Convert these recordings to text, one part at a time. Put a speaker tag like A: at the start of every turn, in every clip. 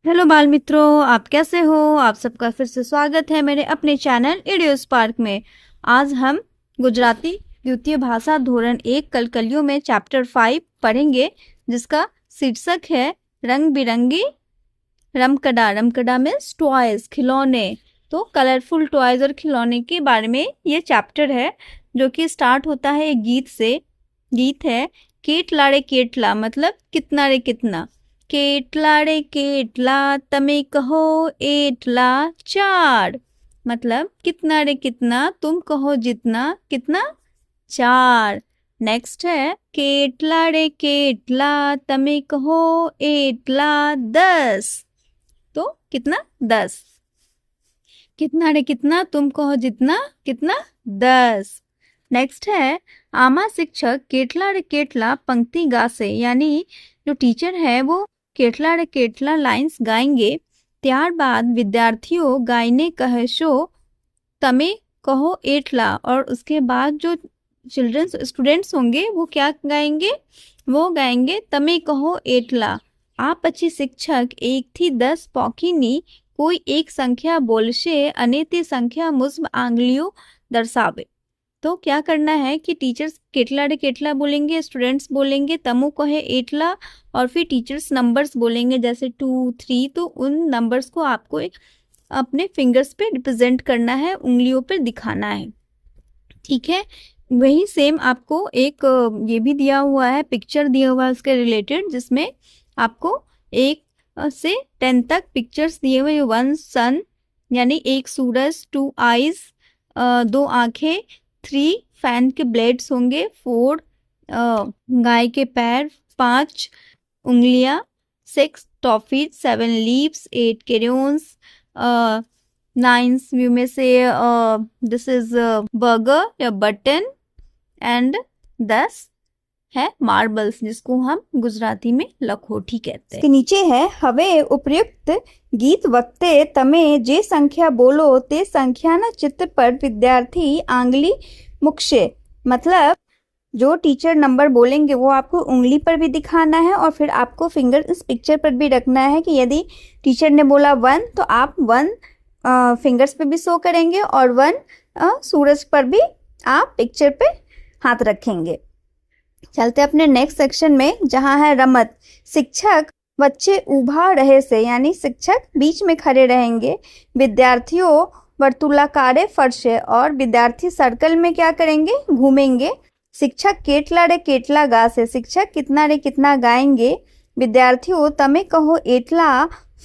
A: Hello बाल मित्रों, आप कैसे हो। आप सबका फिर से स्वागत है मेरे अपने चैनल इडियो स्पार्क में। आज हम गुजराती द्वितीय भाषा धोरण 1 कलकलियों में चैप्टर 5 पढ़ेंगे, जिसका शीर्षक है रंग बिरंगी रमकड़ा। रमकड़ा मीन्स टॉयज, खिलौने। तो कलरफुल टॉयज और खिलौने के बारे में ये चैप्टर है, जो कि स्टार्ट होता है एक गीत से। गीत है केटला रे केटला, मतलब कितना रे कितना। केटला रे केटला तमे कहो एटला चार, मतलब कितना रे कितना तुम कहो जितना, कितना, चार। नेक्स्ट है केटला रे केटला तमे कहो एटला 10, तो कितना, 10। कितना रे कितना तुम कहो जितना, कितना, 10। नेक्स्ट है आमा शिक्षक केटला रे केटला पंक्ति गासे, यानी जो टीचर है वो केटला रे केटला लाइंस गाएंगे। ત્યારબાદ विद्यार्थियों गायने कहेशो तमे कहो एटला, और उसके बाद जो चिल्ड्रंस स्टूडेंट्स होंगे वो क्या गाएंगे, वो गाएंगे तमे कहो एटला। आप अच्छी शिक्षक 1 થી 10 પોકીની કોઈ એક સંખ્યા બોલશે અને તે સંખ્યા મુજબ આંગળીઓ દર્શાવે। तो क्या करना है कि टीचर्स केटला रे केटला बोलेंगे, स्टूडेंट्स बोलेंगे तमु कहे एटला, और फिर टीचर्स नंबर्स बोलेंगे जैसे 2, 3। तो उन नंबर्स को आपको अपने फिंगर्स पे रिप्रेजेंट करना है, उंगलियों पर दिखाना है, ठीक है। वही सेम आपको एक ये भी दिया हुआ है, पिक्चर दिया हुआ है उसके रिलेटेड, जिसमें आपको 1 से 10 तक पिक्चर्स दिए हुए। 1 सन यानी 1 सूरज, 2 आईज 2 आंखें, 3 फैन के ब्लेड्स होंगे, 4 गाय के पैर, 5 उंगलियां, 6 टॉफीज, 7 लीव्स, 8 क्रेयॉन्स, 9 व्यू में से दिस इज बर्गर या बटन, एंड 10 है मार्बल्स, जिसको हम गुजराती में लखोटी कहते हैं। नीचे है હવે ઉપયુક્ત ગીત વખતે તમે જે સંખ્યા બોલો તે સંખ્યાના ચિત્ર પર વિદ્યાર્થી આંગળી મૂકશે। मतलब जो टीचर नंबर बोलेंगे वो आपको उंगली पर भी दिखाना है, और फिर आपको फिंगर इस पिक्चर पर भी रखना है कि यदि टीचर ने बोला 1 तो आप 1 फिंगर्स पे भी शो करेंगे, और 1 सूरज पर भी आप पिक्चर पे हाथ रखेंगे। चलते अपने नेक्स्ट सेक्शन में, जहाँ है रमत। शिक्षक बच्चे उभा रहे से, यानी शिक्षक बीच में खड़े रहेंगे, विद्यार्थियों वर्तुलाकारे फर्शे, और विद्यार्थी सर्कल में क्या करेंगे, घूमेंगे। शिक्षक केटला रे केटला गा से, शिक्षक कितना रे कितना गाएंगे। विद्यार्थियों तमे कहो एटला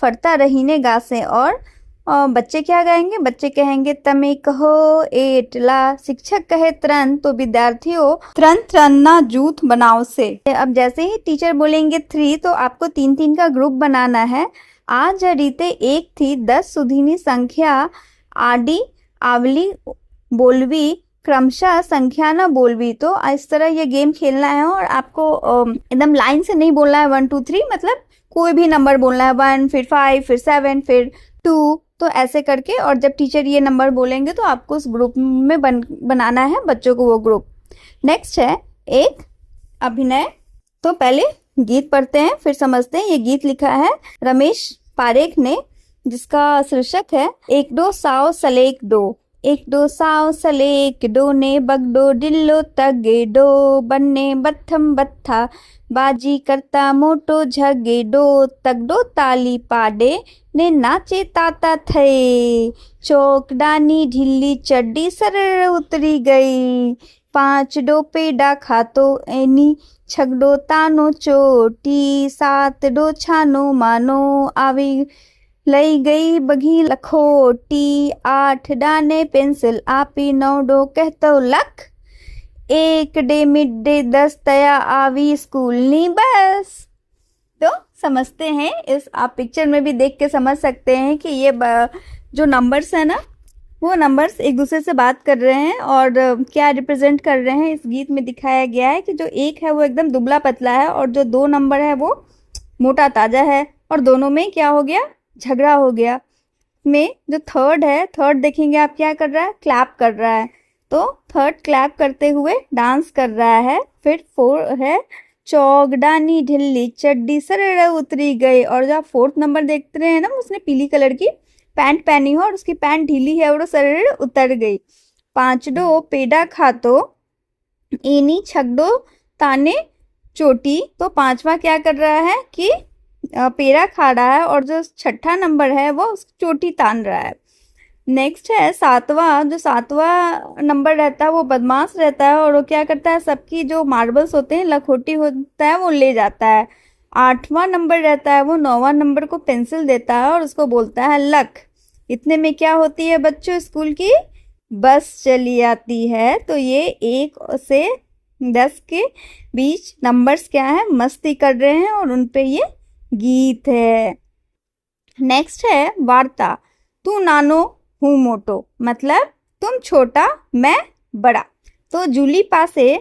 A: फरता रहीने गा से, और बच्चे क्या गाएंगे, बच्चे कहेंगे तमे कहो एटला। शिक्षक कहे त्रन तो विद्यार्थियों त्रन त्रन ना जूथ बनाओ से। अब जैसे ही टीचर बोलेंगे 3 तो आपको 3-3 का ग्रुप बनाना है। आज रीते 1 થી 10 सुधीनी संख्या आडी आवली बोलवी, क्रमशः संख्या न बोलवी। तो इस तरह ये गेम खेलना है, और आपको एकदम लाइन से नहीं बोलना है 1 2 3, मतलब कोई भी नंबर बोलना है, 1 फिर 5 फिर 7 फिर 2, तो ऐसे करके। और जब टीचर ये नंबर बोलेंगे तो आपको उस ग्रुप में बनाना है बच्चों को वो ग्रुप। नेक्स्ट है एक अभिनय। तो पहले गीत पढ़ते हैं फिर समझते हैं। ये गीत लिखा है रमेश पारेख ने, जिसका शीर्षक है 1 2 साव सलेक डो। 1 2 साव सलेक डो ने बगडो डिल्लो तगे डो, बन्ने बथम बत्था बाजी करता मोटो झगे डो, तगडो ताली पाडे ने नाचे ताता थे, चौकडानी ढीली चड्डी सरर उतरी गई, 5 डो पेडा खातो एनी छगडो तानो चोटी, 7 डो छानो मानो आवी लई गई बघी लखोटी, 8 डाने पेंसिल आपी 9 डो कहतो लख, 1 डे मिड डे 10 तया आवी स्कूल नी बस। तो समझते हैं, इस आप पिक्चर में भी देख के समझ सकते हैं कि ये जो नंबर्स है ना, वो नंबर्स एक दूसरे से बात कर रहे हैं और क्या रिप्रेजेंट कर रहे हैं। इस गीत में दिखाया गया है कि जो 1 है वो एकदम दुबला पतला है, और जो 2 नंबर है वो मोटा ताजा है, और दोनों में क्या हो गया, झगड़ा हो गया। में जो 3rd है, 3rd देखेंगे आप क्या कर रहा है, क्लैप कर रहा है। तो 3rd क्लैप करते हुए डांस कर रहा है। फिर 4 है चौक डानी ढिल्ली चड्डी सरड़ उतरी गई। और जो आप 4th नंबर देख रहे हैं ना, उसने पीली कलर की पैंट पहनी हो और उसकी पैंट ढीली है और वो सरड़ उतर गई। 5 पेड़ा खातो एनी छगडो ताने चोटी। तो 5वां क्या कर रहा है कि पेड़ा खा रहा है और जो 6ठा नंबर है वो उसकी चोटी तान रहा है। नेक्स्ट है 7वां। जो 7वां नंबर रहता है वो बदमाश रहता है और वो क्या करता है, सबकी जो मार्बल्स होते हैं, लखोटी होता है, वो ले जाता है। 8वां नंबर रहता है, वो 9वां नंबर को पेंसिल देता है और उसको बोलता है लक। इतने में क्या होती है बच्चों, स्कूल की बस चली आती है। तो ये 1 से 10 के बीच नंबर्स क्या है, मस्ती कर रहे हैं और उन पे ये गीत है। नेक्स्ट है वार्ता। तू नानो हूँ मोटो, मतलब तुम छोटा मैं बड़ा। तो जूली पासे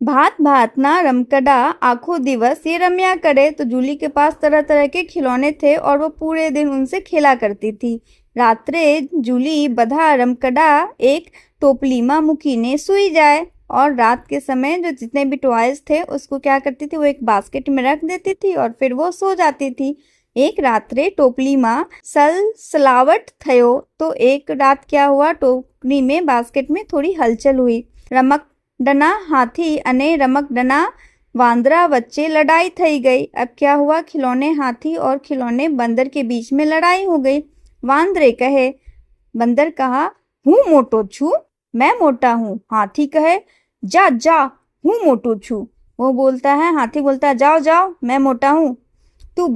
A: भात भात ना रमकड़ा आखो दिवस ये रम्या करे। तो जूली के पास तरह तरह के खिलौने थे और वो पूरे दिन उनसे खेला करती थी। रात्रे जूली बधा रमकड़ा एक टोपली माँ मुकीने सुई जाए। और रात के समय जो जितने भी टॉयज थे उसको क्या करती थी, वो एक बास्केट में रख देती थी और फिर वो सो जाती थी। एक रात्रे टोपली माँ सलावट थयो। तो एक रात क्या हुआ, टोकरी में बास्केट में थोड़ी हलचल हुई। रमकडना हाथी अने रमकडना वांदरा वच्चे लड़ाई थई गई। अब क्या हुआ, खिलौने हाथी और खिलौने बंदर के बीच में लड़ाई हो गई। वांदरे कहे, बंदर कहा हूँ मोटो छू, मैं मोटा हूँ। हाथी कहे जा जा हूँ मोटू छू। वो बोलता है, हाथी बोलता है जाओ जाओ मैं मोटा हूँ। तुम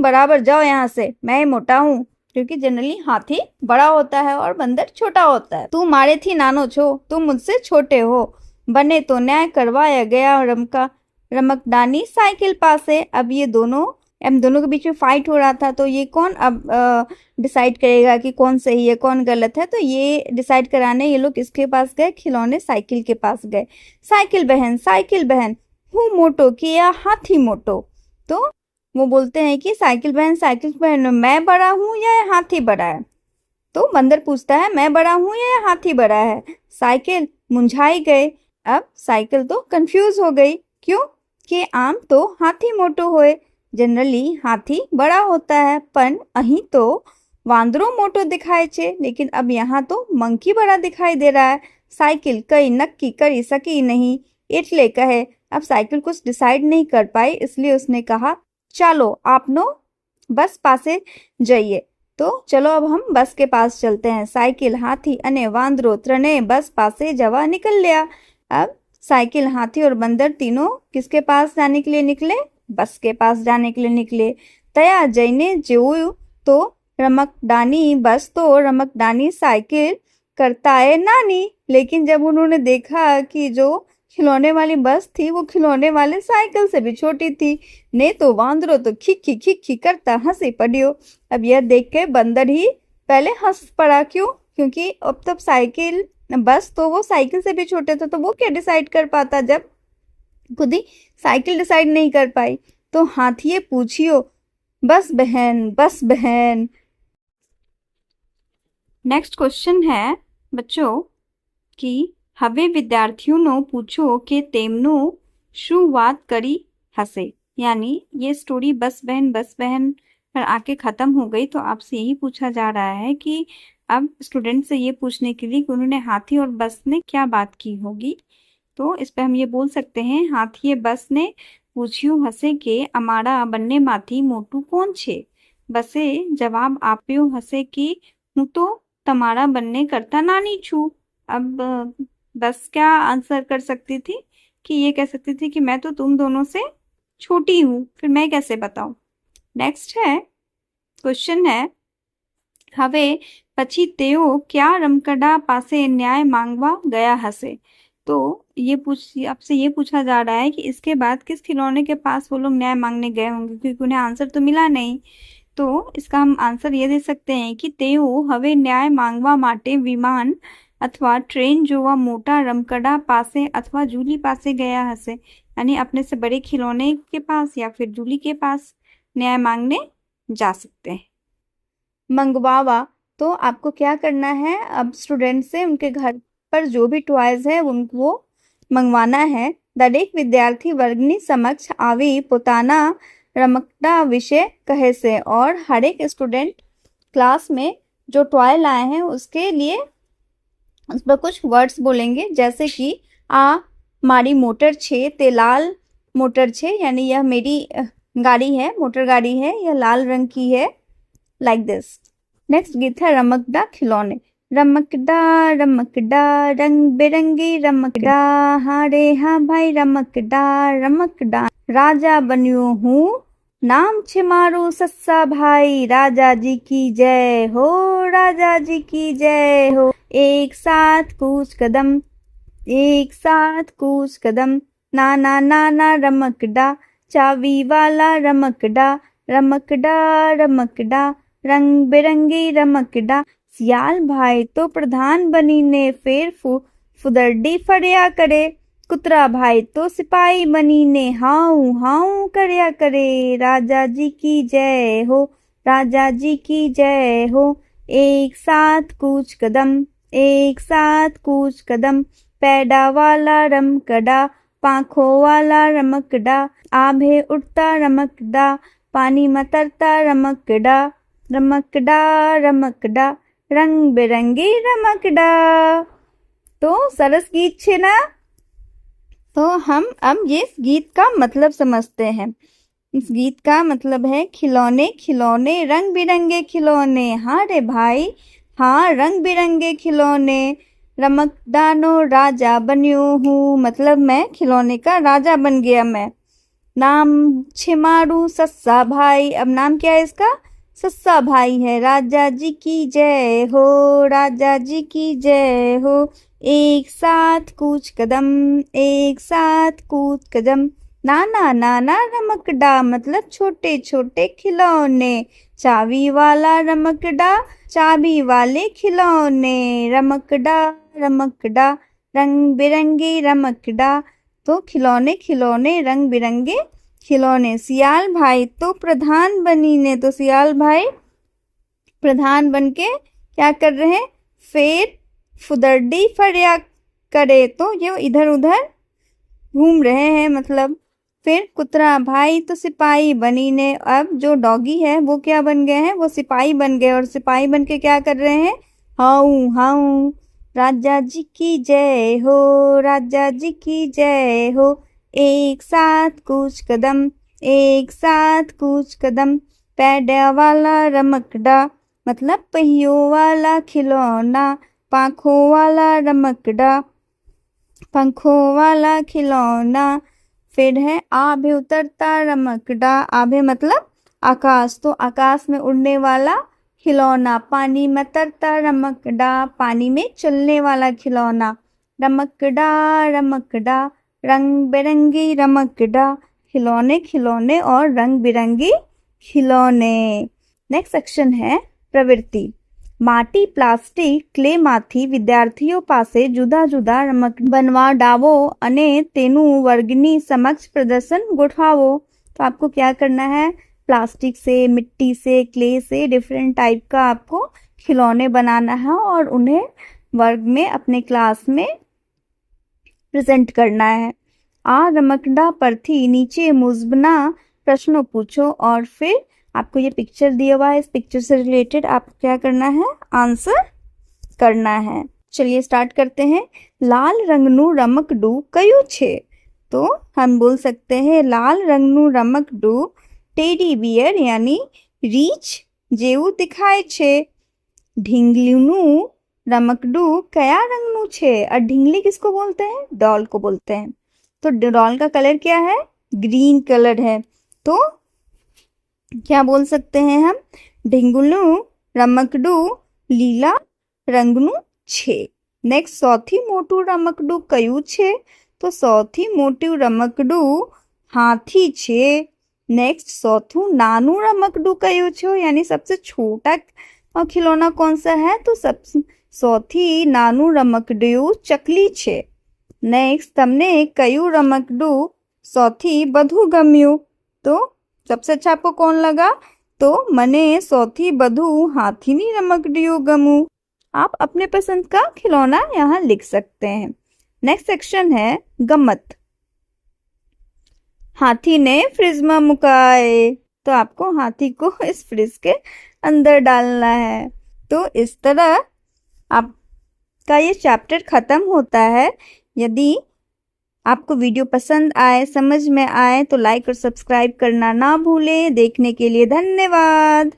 A: बराबर जाओ यहाँ से, मैं ही मोटा हूँ। क्योंकि जनरली हाथी बड़ा होता है और बंदर छोटा होता है। तू मारे थी नानो छो, तुम मुझसे छोटे हो। बने तो न्याय करवाया गया रमकडानी साइकिल पासे। अब ये दोनों के बीच में फाइट हो रहा था। तो ये कौन अब डिसाइड करेगा कि कौन सही है कौन गलत है। तो ये डिसाइड कराने ये लोग किसके पास गए, खिलौने साइकिल के पास गए। साइकिल बहन हूँ मोटो कि या हाथी मोटो। तो वो बोलते हैं कि साइकिल बहन मैं बड़ा हूँ या हाथी बड़ा है। तो बंदर पूछता है मैं बड़ा हूँ या हाथी बड़ा है। साइकिल मुंझाई गए। अब साइकिल तो कंफ्यूज हो गई, क्यों कि आम तो हाथी मोटो होए, जनरली हाथी बड़ा होता है, पण अहीं तो वांदरो मोटो दिखाए छे, लेकिन अब यहाँ तो मंकी बड़ा दिखाई दे रहा है। साइकिल कई नक्की करी सकी नहीं, इटले कहे। अब साइकिल कुछ डिसाइड नहीं कर पाई, इसलिए उसने कहा चलो आपनो बस पासे जाइए। तो चलो अब हम बस के पास चलते हैं। साइकिल हाथी अने वांदरो त्रणेय बस पासे जवा निकल लिया। अब साइकिल हाथी और बंदर तीनों किसके पास जाने के लिए निकले, बस के पास जाने के लिए निकले। तया जईने जोयु तो रमकडानी बस तो रमकडानी साइकिल करता है नानी। लेकिन जब उन्होंने देखा कि जो खिलौने वाली बस थी वो खिलौने वाले साइकिल से भी छोटी थी, ने तो वांदरो तो खिखी करता हंसी पड़ियो। अब यह देख के बंदर ही पहले हंस पड़ा, क्यों, क्योंकि अब तब साइकिल बस तो वो साइकिल से भी छोटे थे, तो वो क्या डिसाइड कर पाता जब खुद ही साइकिल डिसाइड नहीं कर पाई। तो हाथीए पूछियो बस बहन। नेक्स्ट क्वेश्चन है बच्चों कि હવે વિદ્યાર્થીઓનો પૂછો કે તેમનો શું વાત કરી હશે। यानी ये स्टोरी बस बहन पर आके खत्म हो गई। तो आपसे यही पूछा जा रहा है कि अब स्टूडेंट से ये पूछने के लिए कि उन्होंने हाथी और बस ने क्या बात की होगी। तो इस पे हम ये बोल सकते हैं, हाथीए बस ने पूछ्યું हसे કે અમારા બંનેમાંથી મોટું કોણ છે। બસે જવાબ આપ્યો હશે कि હું તો તમારા બંને કરતા નાની છું। अब बस क्या आंसर कर सकती थी कि ये कह सकती थी कि मैं तो तुम दोनों से छोटी हूँ, फिर मैं कैसे बताऊं। नेक्स्ट है क्वेश्चन है, હવે પછી તેઓ क्या रमकड़ा पासे न्याय मांगवा गया हसे। तो ये आपसे ये पूछा जा रहा है कि इसके बाद किस खिलौने के पास वो लोग न्याय मांगने गए होंगे, क्योंकि उन्हें आंसर तो मिला नहीं। तो इसका हम आंसर ये दे सकते हैं कि તેઓ હવે न्याय मांगवा माटे विमान अथवा ट्रेन जोवा मोटा रमकड़ा पासे अथवा जूली पासे गया हसे। यानी अपने से बड़े खिलौने के पास या फिर जूली के पास न्याय मांगने जा सकते हैं। मंगवावा, तो आपको क्या करना है, अब स्टूडेंट से उनके घर पर जो भी टॉयज है उनको मंगवाना है। દરેક વિદ્યાર્થી વર્ગની સમક્ષ આવી પોતાના રમકડા વિશે કહે છે और हर एक स्टूडेंट क्लास में जो टॉय लाए हैं उसके लिए उस पर कुछ वर्ड्स बोलेंगे, जैसे कि आ मारी मोटर छे ते लाल मोटर छे, यानी यह मेरी गाड़ी है, मोटर गाड़ी है, यह लाल रंग की है, लाइक दिस। नेक्स्ट गीत है रमकड़ा खिलौने। रमकड़ा रमकड़ा रंग बिरंगी रमकड़ा, हाँ रे हाँ भाई रमकड़ा रमकड़ा, राजा बन्यो हूँ नाम छे मारू सस्सा भाई, राजा जी की जय हो राजा जी की जय हो, एक साथ कूच कदम एक साथ कूच कदम, नाना नाना रमकड़ा, चाबी वाला रमकड़ा, रमकड़ा रमकड़ा रंग बिरंगी रमकड़ा, सियाल भाई तो प्रधान बनी ने फेर फुदरडी फरिया करे, कुतरा भाई तो सिपाही बनी ने हाऊ हाऊ करया करे, राजा जी की जय हो राजा जी की जय हो, एक साथ कूच कदम एक साथ कूच कदम, पैडा वाला रमकड़ा, पाखों वाला रमकड़ा, आभे उड़ता रमकड़ा, पानी में तरता रमकड़ा, रमकड़ा रमकड़ा रंग बिरंगी रमकड़ा। तो सरस गीत छे ना। तो हम अब ये गीत का मतलब समझते हैं। इस गीत का मतलब है खिलौने खिलौने रंग बिरंगे खिलौने, हाँ रे भाई हाँ रंग बिरंगे खिलौने, रमकड़ानो राजा बन्यो हूँ, मतलब मैं खिलौने का राजा बन गया मैं। नाम छे मारू सस्सा भाई, अब नाम क्या है इसका? सस्सा भाई है, राजा जी की जय हो राजा जी की जय हो, एक साथ कूच कदम एक साथ कूच कदम, नाना नाना रमकड़ा, मतलब छोटे छोटे खिलौने, चाबी वाला रमकड़ा चाबी वाले खिलौने, रमकड़ा रमकड़ा रंग बिरंगी रमकड़ा। तो खिलौने खिलौने रंग बिरंगे खिलौने। सियाल भाई तो प्रधान बनी ने, तो सियाल भाई प्रधान बन के क्या कर रहे हैं? फेर फुदरडी फरिया करे, तो ये इधर उधर घूम रहे हैं मतलब। फिर कुतरा भाई तो सिपाही बनी ने, अब जो डॉगी है वो क्या बन गए हैं? वो सिपाही बन गए, और सिपाही बन के क्या कर रहे हैं? हाऊ हाऊ राजा जी की जय हो राजा जी की जय हो, एक साथ कूच कदम एक साथ कूच कदम, पैडा वाला रमकड़ा, मतलब पहियों वाला खिलौना, पाखों वाला रमकड़ा पंखों वाला खिलौना। फिर है आभे उतरता रमकड़ा, आभे मतलब आकाश, तो आकाश में उड़ने वाला खिलौना, पानी में तरता रमकड़ा, पानी में चलने वाला खिलौना, रमकड़ा रमकड़ा रंग बिरंगी रमकड़ा। खिलौने खिलौने और रंग बिरंगी खिलौने। नेक्स्ट सेक्शन है प्रवृत्ति। माटी प्लास्टिक क्ले माथी विद्यार्थीओ पासे जुदा जुदा रमकડા बनवाडावो अने तेनु वर्गनी समक्ष प्रदर्शन गोठवावो। तो आपको क्या करना है? प्लास्टिक से, मिट्टी से, क्ले से डिफरेंट टाइप का आपको खिलौने बनाना है और उन्हें वर्ग में अपने क्लास में प्रेजेंट करना है। आ रमकड़ा परथी नीचे मुजबना प्रश्नों पूछो, और फिर आपको ये पिक्चर दिया हुआ है, इस पिक्चर से रिलेटेड आपको क्या करना है? आंसर करना है। चलिए स्टार्ट करते हैं। लाल रंगनु रमकड़ू कयु छे? तो हम बोल सकते हैं लाल रंगनु रमकड़ू टेडी बियर यानी रीछ जेवू दिखाय छे। ढींगलीनु रमकड़ू कया रंगनु छे? और ढींगली किसको बोलते हैं? डॉल को बोलते हैं। तो डॉल का कलर क्या है? ग्रीन कलर है। तो क्या बोल सकते हैं हम? ढींगलू रमकड़ू लीला रंगनु छे। नेक्स्ट, सौथी मोटू रमकड़ू कयु छे? तो सौथी मोटू रमकड़ू हाथी छे। नेक्स्ट, सौथू नानू रमकड़ू कयु छे? यानी सबसे छोटा खिलौना कौन सा है? तो सौथी नानू रमकड़ू चकली छे। नेक्स्ट, तमने कयु रमकड़ू सौथी बधु गम्यू? तो सबसे अच्छा आपको कौन लगा? तो मने सौथी बधु हाथीनी रमकड़ियो गमू। आप अपने पसंद का खिलौना यहाँ लिख सकते हैं। नेक्स्ट सेक्शन है गम्मत। हाथी ने फ्रिज में मुकाए। तो आपको हाथी को इस फ्रिज के अंदर डालना है। तो इस तरह आपका ये चैप्टर खत्म होता है। यदि आपको वीडियो पसंद आए, समझ में आए तो लाइक और सब्सक्राइब करना ना भूलें। देखने के लिए धन्यवाद।